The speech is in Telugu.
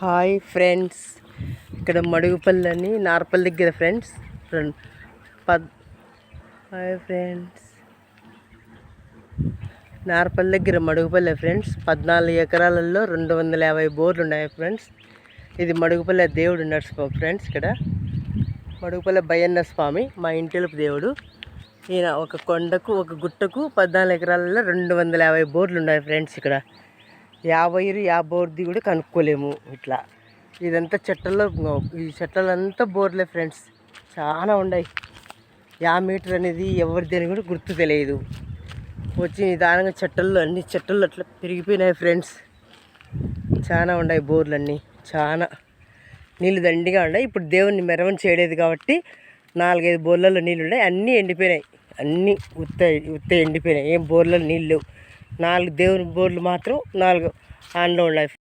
హాయ్ ఫ్రెండ్స్, ఇక్కడ మడుగుపల్లి అని నార్పల్లి దగ్గర ఫ్రెండ్స్. హాయ్ ఫ్రెండ్స్, నార్పల్లి దగ్గర మడుగుపల్లి ఫ్రెండ్స్. 14 ఎకరాలలో 250 బోర్లు ఉన్నాయి ఫ్రెండ్స్. ఇది మడుగుపల్లి దేవుడు నరసింహ ఫ్రెండ్స్. ఇక్కడ మడుగుపల్లి బయ్యన్న స్వామి మా ఇంటిలుపు దేవుడు. ఈయన ఒక కొండకు ఒక గుట్టకు 14 ఎకరాలలో 250 బోర్లు ఉన్నాయి ఫ్రెండ్స్. ఇక్కడ 50 బోర్ది కూడా కనుక్కోలేము. ఇట్లా ఇదంతా చెట్లలో, ఈ చెట్లంతా బోర్లే ఫ్రెండ్స్. చాలా ఉన్నాయి. 50 మీటర్ అనేది ఎవరిది అని కూడా గుర్తు తెలియదు. వచ్చి నిదానంగా చెట్టల్లో అన్ని చెట్టల్లో అట్లా పెరిగిపోయినాయి ఫ్రెండ్స్. చాలా ఉన్నాయి బోర్లన్నీ. చాలా నీళ్ళు దండిగా ఉన్నాయి. ఇప్పుడు దేవుణ్ణి మెరవని చేయలేదు కాబట్టి 4-5 బోర్లలో నీళ్ళు ఉన్నాయి. అన్నీ ఎండిపోయినాయి. అన్నీ ఉత్త ఎండిపోయినాయి. ఏం బోర్లలో నీళ్ళు లేవు. 4 దేవుని బోర్లు మాత్రం 4 ఆన్లో ఉన్నాయి.